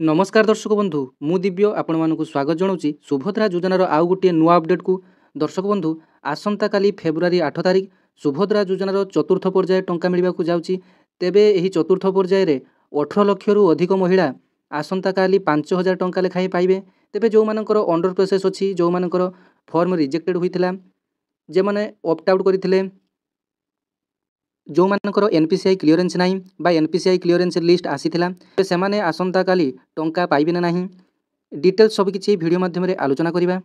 नमस्कार दर्शक बंधु मु दिव्य आपण मानकु स्वागत जनाऊँगी सुभद्रा योजनार आउ गोटे नुआ अपडेट को। दर्शक बंधु आसंता काली फेब्रुआरी 8 तारिख सुभद्रा योजनार चतुर्थ पर्याय टंका मिलवाक जाउची। तेबे एही चतुर्थ पर्याय रे 18 लाख रु अधिक महिला आसंता काली 5000 टंका लेखाई पाइबे। तेबे जो मानकर अंडर प्रोसेस अछि, जो मानकर फॉर्म रिजेक्टेड होइथिला, जे माने ऑप्ट आउट करथिले, जो मानकर एनपीसीआई क्लियरेंस नहीं बा एनपीसीआई क्लियरेंस लिस्ट आसीथिला से माने आसंता काली टंका पाइबे ना नहीं, डिटेल्स सब किछि वीडियो माध्यम रे आलोचना करिबा।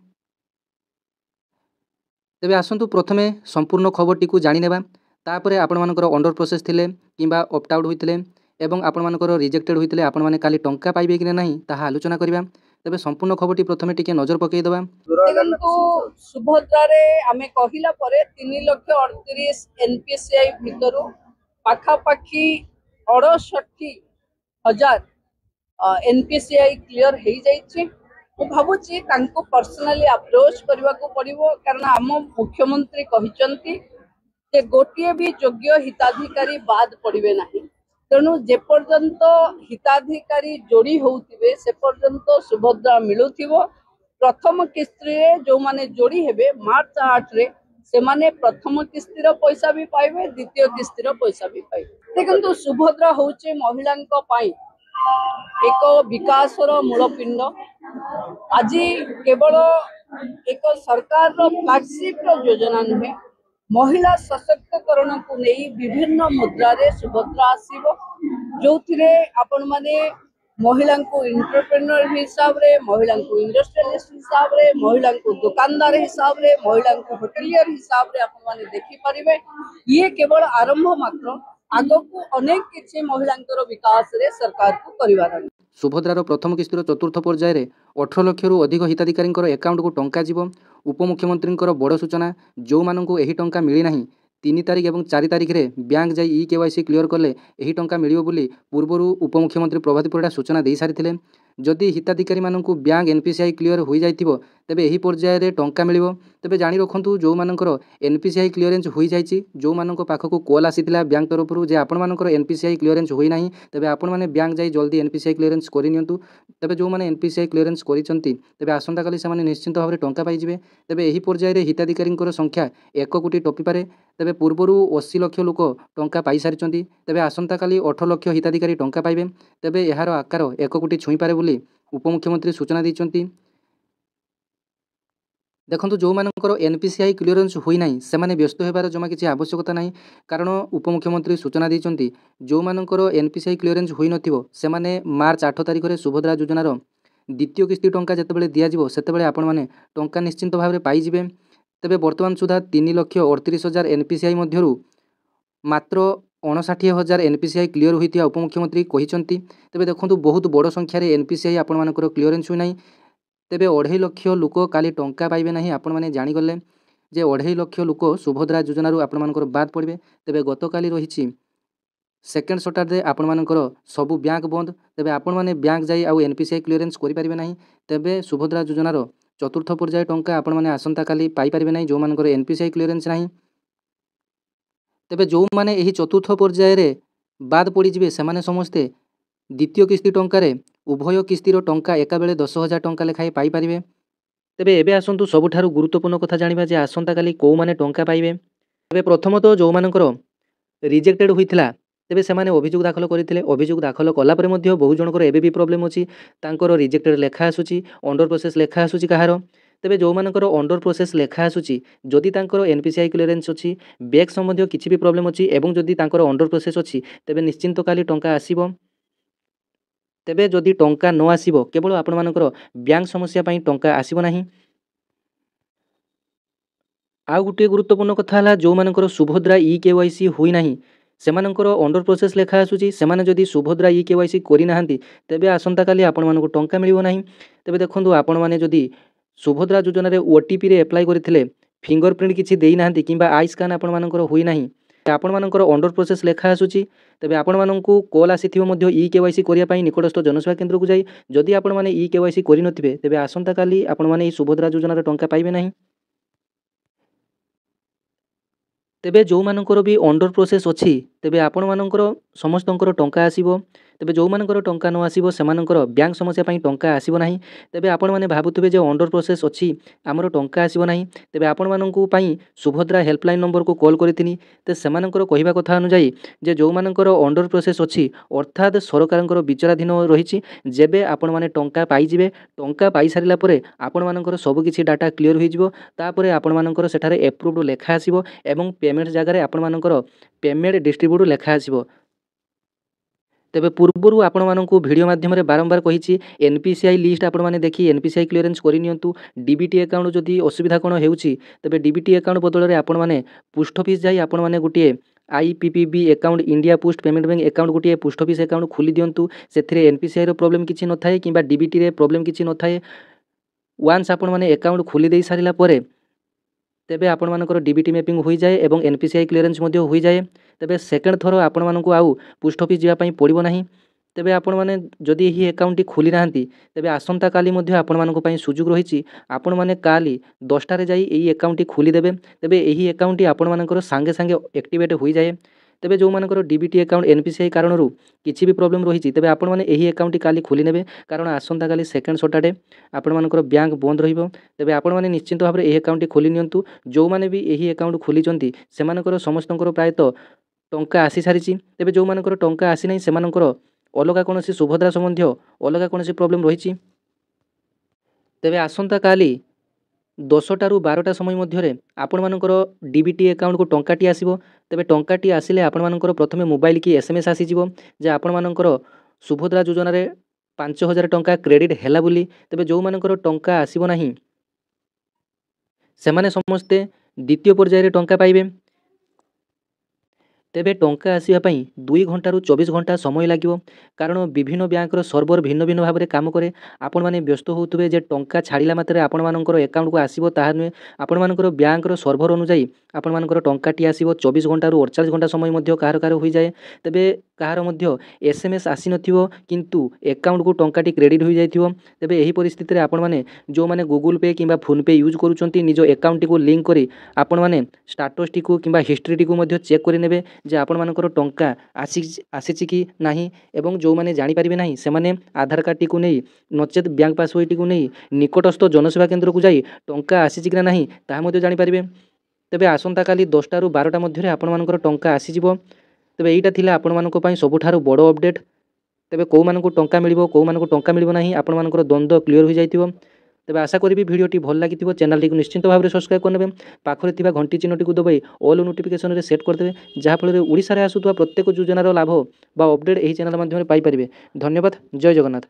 तेबे आसंतु प्रथमे संपूर्ण खबरटी को जानि नेबा, तापरे आपण मानकर अंडर प्रोसेस थिले किंबा ऑप्ट आउट होइथिले एवं आपण मानकर रिजेक्टेड होइथिले आपण माने काली टंका पाइबे कि नहीं ताहा आलोचना करिबा। तेबे संपूर्ण खबरटी प्रथमे टिके नजर पकई देबा। देखंतु सुभद्रा रे आमे कहिला परे 3,38,000 एनपीसीआई भितरु पाखा पाखी 68,000 एनपीसीआई क्लियर हो जाइए। मु भावुची तांको पर्सनली अप्रोच करने को पड़ो, कारण आम मुख्यमंत्री कहते जे गोटे भी योग्य हिताधिकारी बाद पड़े ना। तेणु जेपर्यंत हिताधिकारी जोड़ी होउथिबे से पर्यंत सुभद्रा मिलुथिबो। प्रथम किस्ती रे जो माने जोड़ी हेबे मार्च 8 रे से माने प्रथम किस्तीर पैसा भी पाइबे, द्वितीय किस्तीर पैसा भी पाइबे। देखंतु सुभद्रा होउचे महिलांको पाई एक विकासर मूलपिंड। आज केवल एक सरकार फ्लैगशिप योजना नुहे, महिला सशक्तिकरण को नहीं विभिन्न मुद्रा रे सुभद्रा आसीबो, जो थिरे आपण माने महिला को एंटरप्रेन्योर हिसाब रे, महिला को इंडस्ट्रियलिस्ट हिसाब रे, महिला को दुकानदार हिसाब रे, महिला को होटेलियर हिसाब रे आपण माने देखि परिबे। ये केवल आरंभ मात्र, आगो को अनेक किछि महिलांकर विकास रे सरकार को करिवार। सुभद्रार प्रथम किस्तीर चतुर्थ पर्याय रे 18 लाख रु अधिक हिताधिकारी एकाउंट को टंका जीव। उपमुख्यमंत्री बड़ सूचना, जो मानू यही टंका मिली नहीं 3 तारिख और 4 तारिख रे बैंक जाई ई-केवाईसी क्लियर कले यही टंका मिलिबो बोली पूर्वर उपमुख्यमंत्री प्रभात परिड़ा सूचना दे सारिथिले। जदि हिताधिकारी मानू बैंक एनपीसीआई क्लियर हो जाइथिबो तेबे एही पर्याय रे टंका मिलिबो। तेबे जानि रखंतु जो मानकर एनपीसीआई क्लियरेंस होई जाइछि, जो मानक पाखक कॉल आसीथिला बैंक तरफ जे आपण मानकर एनपीसीआई क्लियरेंस होई नाही, तेबे आपण माने बैंक जाई जल्दी एनपीसीआई क्लियरेंस करि नियंतु। तेबे जो माने एनपीसीआई क्लियरेंस करिसंती तेबे आसंता काली से माने निश्चित भाव टंका पाई जिवे। तेबे एही पर्याय रे हिताधिकारी संख्या 1 कोटी टपी पारे। तेबे पूर्वर 80 लाख लोक टंका पाई सारिचंती, तेबे आसंता काली 18 लाख हिताधिकारी टंका पाइबे। तेबे एहार आकार 1 कोटी छुई पारे बोली उपमुख्यमंत्री सूचना दैचंती। देखंतु जो मानकर एनपीसीआई क्लियरेंस होई नाही से माने व्यस्त हेबार जमा किछि आवश्यकता नाही, कारण उपमुख्यमंत्री सूचना दैचंती जो मानकर एनपीसीआई क्लियरेंस होई नथिबो से माने मार्च 8 तारिख रे सुभद्रा योजनार द्वितीय किस्ती टंका जेतेबेले दिया जिवो सेतेबेले आपण माने टंका निश्चिंत भाव रे पाई जिवे। तेबे वर्तमान सुधा 3,38,000 एनपीसीआई मध्यरु मात्र 59,000 एनपीसीआई क्लियर होइतिया उपमुख्यमंत्री कहिसंती। तेबे देखंतु बहुत बड़ संख्यार एनपीसीआई आपण मानकर क्लियरेंस होई नाही। तेबे 2.5 लाख लोक काली टंका पाइबे नाही। आपण माने जानि गले जे 2.5 लाख लोक सुभद्रा योजनारु आपण मानकर बाद पड़िबे। तेबे गतकाली रहिछि सेकेंड सैटरडे आपण मानकर सबु बैंक बंद। तेबे आपण माने बैंक जाई आउ एनपीसीआई क्लियरेंस करि परिबे नाही। तेबे सुभद्रा योजनार चतुर्थ पर्याय टंका आपण माने आसंता काली पाई परिबे नाही, जो मानकर एनपीसीआई क्लियरेंस नाही। तेबे जो माने एही चतुर्थ पर्याय रे बाद पड़ी जिवे से माने समस्ते द्वितीय किस्ती टंकार उभय किस्तीर टंका एका बेले 10,000 टंका लेखाए पाई परिबे। तेबे एबे आसंतु सबुठारु गुरुत्वपूर्ण कथा जानिबा जे आसंता काली को माने टंका पाइबे। तेबे प्रथमतः जो मानकर रिजेक्टेड होइथिला तेबे से माने अभियोग दाखल करथिले। अभियोग दाखल कला परे मध्ये बहु जनकर एबे भी प्रॉब्लम अछि, तांकर रिजेक्टेड लेखा आसुची, अंडर प्रोसेस लेखा आसुची कहार। तेबे जो मानकर अंडर प्रोसेस लेखा आसुची, जदि तांकर एनपीसीआई क्लियरेंस अछि, बैक संबंधी किछि भी प्रॉब्लम अछि एवं जदि तांकर अंडर प्रोसेस अछि, तेबे निश्चिंत काली टंका आसीबो। तेबे जदि टंका न आसीबो केवल आपण मानकर बैंक समस्या पई टंका आसीबो नाही। आ गुटे गुरुत्वपूर्ण कथा हला जो मानकर सुभद्रा ई-केवाईसी होई नाही सेमानकर अंडर प्रोसेस लेखा आसुची, सेमाने जदि सुभद्रा ई-केवाईसी करि नाहंती तेबे आसंता काली आपण मानको टंका मिलिबो नाही। तेबे देखंतु आपण माने जदि सुभद्रा योजना रे ओटीपी रे अप्लाई करथिले, फिंगरप्रिंट किछि देई नाहंती किंबा आई स्कैन आपण मानकर होई नाही, आपण मानकर अंडर प्रोसेस लेखा आसुची, तेबे आपण माननकु कॉल आसीथिबो मध्ये ई-केवाईसी करिया पई निकटस्थ जनसेवा केंद्र को जाई। जदि आपण माने ई-केवाईसी करि नथिबे तेबे आसंता काली आपण माने ई सुभद्रा योजना रे टंका पाइबे नाही। तेबे जो मानकर भी अंडर प्रोसेस अछि ତେବେ ଆପଣମାନଙ୍କର ସମସ୍ତଙ୍କର ଟଙ୍କା ଆସିବ। ତେବେ ଯେଉଁମାନଙ୍କର ଟଙ୍କା ନ ଆସିବ ସେମାନଙ୍କର ବ୍ୟାଙ୍କ ସମସ୍ୟା ପାଇଁ ଟଙ୍କା ଆସିବ ନାହିଁ। ତେବେ ଆପଣମାନେ ଭାବୁଥିବେ ଯେ ଅଣ୍ଡର ପ୍ରୋସେସ୍ ଅଛି, ଆମର ଟଙ୍କା ଆସିବ ନାହିଁ। ତେବେ ଆପଣମାନଙ୍କୁ ପାଇଁ ସୁଭଦ୍ରା ହେଲ୍ପଲାଇନ୍ ନମ୍ବରକୁ କଲ୍ କରିଥିଲି। ତ ସେମାନଙ୍କର କହିବା କଥା ଅନୁଯାୟୀ ଯେ ଯେଉଁମାନଙ୍କର ଅଣ୍ଡର ପ୍ରୋସେସ୍ ଅଛି ଅର୍ଥାତ୍ ସରକାରଙ୍କର ବିଚାରାଧୀନ ରହିଛି, ଯେବେ ଆପଣମାନେ ଟଙ୍କା ପାଇଯିବେ, ଟଙ୍କା ପାଇସାରିଲା ପରେ ଆପଣମାନଙ୍କର ସବୁକିଛି ଡାଟା କ୍ଲିଅର ହୋଇଯିବ। ତାପରେ ଆପଣମାନଙ୍କର ସେଠାରେ ଏପ୍ରୁଭ୍ଡ ଲେଖା ଆସିବ ଏବଂ ପେମେଣ୍ଟ ଜାଗାରେ ଆପଣମାନଙ୍କର ପେମେଣ୍ଟ ଡିଷ୍ଟ୍ରିବ୍ୟୁଟ୍ ଲେଖା ଆସିବ। ତେବେ ପୂର୍ବରୁ ଆପଣମାନଙ୍କୁ ଭିଡ଼ିଓ ମାଧ୍ୟମରେ ବାରମ୍ବାର କହିଛି ଏନ୍ପିସିଆଇ ଲିଷ୍ଟ ଆପଣମାନେ ଦେଖି ଏନ୍ପିସିଆଇ କ୍ଲିୟରେନ୍ସ କରିନିଅନ୍ତୁ। ଡିବିଟି ଆକାଉଣ୍ଟ ଯଦି ଅସୁବିଧା କ'ଣ ହେଉଛି ତେବେ ଡିବିଟି ଆକାଉଣ୍ଟ ବଦଳରେ ଆପଣମାନେ ପୋଷ୍ଟ ଅଫିସ୍ ଯାଇ ଆପଣମାନେ ଗୋଟିଏ IPPB account India post payment bank account ଗୋଟିଏ ପୋଷ୍ଟ ଅଫିସ୍ ଆକାଉଣ୍ଟ ଖୋଲି ଦିଅନ୍ତୁ। ସେଥିରେ ଏନ୍ପିସିଆଇର ପ୍ରୋବ୍ଲେମ୍ କିଛି ନଥାଏ କିମ୍ବା ଡିବିଟିରେ ପ୍ରୋବ୍ଲେମ୍ କିଛି ନଥାଏ। ୱାନ୍ସ ଆପଣମାନେ ଆକାଉଣ୍ଟ ଖୋଲି ଦେଇ ସାରିଲା ପରେ ତେବେ ଆପଣମାନଙ୍କର ଡିବିଟି ମ୍ୟାପିଂ ହୋଇଯାଏ ଏବଂ ଏନ୍ପିସିଆଇ କ୍ଲିୟରେନ୍ସ ମଧ୍ୟ ହୋଇଯାଏ। ତେବେ ସେକେଣ୍ଡ ଥର ଆପଣମାନଙ୍କୁ ଆଉ ପୋଷ୍ଟ ଅଫିସ୍ ଯିବା ପାଇଁ ପଡ଼ିବ ନାହିଁ। ତେବେ ଆପଣମାନେ ଯଦି ଏହି ଆକାଉଣ୍ଟଟି ଖୋଲି ନାହାନ୍ତି ତେବେ ଆସନ୍ତାକାଲି ମଧ୍ୟ ଆପଣମାନଙ୍କ ପାଇଁ ସୁଯୋଗ ରହିଛି। ଆପଣମାନେ କାଲି 10ଟାରେ ଯାଇ ଏହି ଆକାଉଣ୍ଟଟି ଖୋଲିଦେବେ। ତେବେ ଏହି ଆକାଉଣ୍ଟଟି ଆପଣମାନଙ୍କର ସାଙ୍ଗେ ସାଙ୍ଗେ ଆକ୍ଟିଭେଟ୍ ହୋଇଯାଏ। ତେବେ ଯେଉଁମାନଙ୍କର ଡିବିଟି ଆକାଉଣ୍ଟ ଏନ୍ପିସିଆଇ କାରଣରୁ କିଛି ବି ପ୍ରୋବ୍ଲେମ୍ ରହିଛି ତେବେ ଆପଣମାନେ ଏହି ଆକାଉଣ୍ଟଟି କାଲି ଖୋଲିନେବେ, କାରଣ ଆସନ୍ତାକାଲି ସେକେଣ୍ଡ ସଟର୍ଡେ ଆପଣମାନଙ୍କର ବ୍ୟାଙ୍କ ବନ୍ଦ ରହିବ। ତେବେ ଆପଣମାନେ ନିଶ୍ଚିନ୍ତ ଭାବରେ ଏହି ଆକାଉଣ୍ଟଟି ଖୋଲି ନିଅନ୍ତୁ। ଯେଉଁମାନେ ବି ଏହି ଆକାଉଣ୍ଟ ଖୋଲିଛନ୍ତି ସେମାନଙ୍କର ସମସ୍ତଙ୍କର ପ୍ରାୟତଃ ଟଙ୍କା ଆସିସାରିଛି। ତେବେ ଯେଉଁମାନଙ୍କର ଟଙ୍କା ଆସିନାହିଁ ସେମାନଙ୍କର ଅଲଗା କୌଣସି ସୁଭଦ୍ରା ସମ୍ବନ୍ଧୀୟ ଅଲଗା କୌଣସି ପ୍ରୋବ୍ଲେମ୍ ରହିଛି। ତେବେ ଆସନ୍ତାକାଲି 10ଟାରୁ 12ଟା ସମୟ ମଧ୍ୟରେ ଆପଣମାନଙ୍କର ଡିବିଟି ଆକାଉଣ୍ଟକୁ ଟଙ୍କାଟି ଆସିବ। ତେବେ ଟଙ୍କାଟି ଆସିଲେ ଆପଣମାନଙ୍କର ପ୍ରଥମେ ମୋବାଇଲ କି SMS ଆସିଯିବ ଯେ ଆପଣମାନଙ୍କର ସୁଭଦ୍ରା ଯୋଜନାରେ 5,000 ଟଙ୍କା କ୍ରେଡ଼ିଟ୍ ହେଲା ବୋଲି। ତେବେ ଯେଉଁମାନଙ୍କର ଟଙ୍କା ଆସିବ ନାହିଁ ସେମାନେ ସମସ୍ତେ ଦ୍ୱିତୀୟ ପର୍ଯ୍ୟାୟରେ ଟଙ୍କା ପାଇବେ। ତେବେ ଟଙ୍କା ଆସିବା ପାଇଁ 2 ଘଣ୍ଟାରୁ 24 ଘଣ୍ଟା ସମୟ ଲାଗିବ, କାରଣ ବିଭିନ୍ନ ବ୍ୟାଙ୍କର ସର୍ଭର ଭିନ୍ନ ଭିନ୍ନ ଭାବରେ କାମ କରେ। ଆପଣମାନେ ବ୍ୟସ୍ତ ହେଉଥିବେ ଯେ ଟଙ୍କା ଛାଡ଼ିଲା ମାତ୍ରେ ଆପଣମାନଙ୍କର ଆକାଉଣ୍ଟକୁ ଆସିବ, ତାହା ନୁହେଁ। ଆପଣମାନଙ୍କର ବ୍ୟାଙ୍କର ସର୍ଭର ଅନୁଯାୟୀ ଆପଣମାନଙ୍କର ଟଙ୍କାଟି ଆସିବ। 24 ଘଣ୍ଟାରୁ 48 ଘଣ୍ଟା ସମୟ ମଧ୍ୟ କାହାର କାହାର ହୋଇଯାଏ। ତେବେ କାହାର ମଧ୍ୟ SMS ଆସିନଥିବ କିନ୍ତୁ ଆକାଉଣ୍ଟକୁ ଟଙ୍କାଟି କ୍ରେଡ଼ିଟ୍ ହୋଇଯାଇଥିବ। ତେବେ ଏହି ପରିସ୍ଥିତିରେ ଆପଣମାନେ ଯେଉଁମାନେ ଗୁଗୁଲ୍ ପେ କିମ୍ବା ଫୋନ୍ପେ ୟୁଜ୍ କରୁଛନ୍ତି ନିଜ ଆକାଉଣ୍ଟଟିକୁ ଲିଙ୍କ କରି ଆପଣମାନେ ଷ୍ଟାଟସଟିକୁ କିମ୍ବା ହିଷ୍ଟ୍ରିଟିକୁ ମଧ୍ୟ ଚେକ୍ କରିନେବେ ଯେ ଆପଣମାନଙ୍କର ଟଙ୍କା ଆସିଛି କି ନାହିଁ। ଏବଂ ଯେଉଁମାନେ ଜାଣିପାରିବେ ନାହିଁ ସେମାନେ ଆଧାର କାର୍ଡ଼ଟିକୁ ନେଇ ନଚେତ୍ ବ୍ୟାଙ୍କ ପାସବହିଟିକୁ ନେଇ ନିକଟସ୍ଥ ଜନସେବା କେନ୍ଦ୍ରକୁ ଯାଇ ଟଙ୍କା ଆସିଛି କି ନାହିଁ ତାହା ମଧ୍ୟ ଜାଣିପାରିବେ। ତେବେ ଆସନ୍ତାକାଲି 10ଟାରୁ 12ଟା ମଧ୍ୟରେ ଆପଣମାନଙ୍କର ଟଙ୍କା ଆସିଯିବ। ତେବେ ଏଇଟା ଥିଲା ଆପଣମାନଙ୍କ ପାଇଁ ସବୁଠାରୁ ବଡ଼ ଅପଡ଼େଟ୍। ତେବେ କେଉଁମାନଙ୍କୁ ଟଙ୍କା ମିଳିବ କେଉଁମାନଙ୍କୁ ଟଙ୍କା ମିଳିବ ନାହିଁ ଆପଣମାନଙ୍କର ଦ୍ୱନ୍ଦ୍ୱ କ୍ଲିଅର ହୋଇଯାଇଥିବ। ତେବେ ଆଶା କରିବି ଭିଡ଼ିଓଟି ଭଲ ଲାଗିଥିବ। ଚ୍ୟାନେଲଟିକୁ ନିଶ୍ଚିନ୍ତ ଭାବରେ ସବସ୍କ୍ରାଇବ୍ କରିନେବେ। ପାଖରେ ଥିବା ଘଣ୍ଟି ଚିହ୍ନଟିକୁ ଦବାଇ ଅଲ୍ ନୋଟିଫିକେସନରେ ସେଟ୍ କରିଦେବେ, ଯାହାଫଳରେ ଓଡ଼ିଶାରେ ଆସୁଥିବା ପ୍ରତ୍ୟେକ ଯୋଜନାର ଲାଭ ବା ଅପଡ଼େଟ୍ ଏହି ଚ୍ୟାନେଲ ମାଧ୍ୟମରେ ପାଇପାରିବେ। ଧନ୍ୟବାଦ। ଜୟ ଜଗନ୍ନାଥ।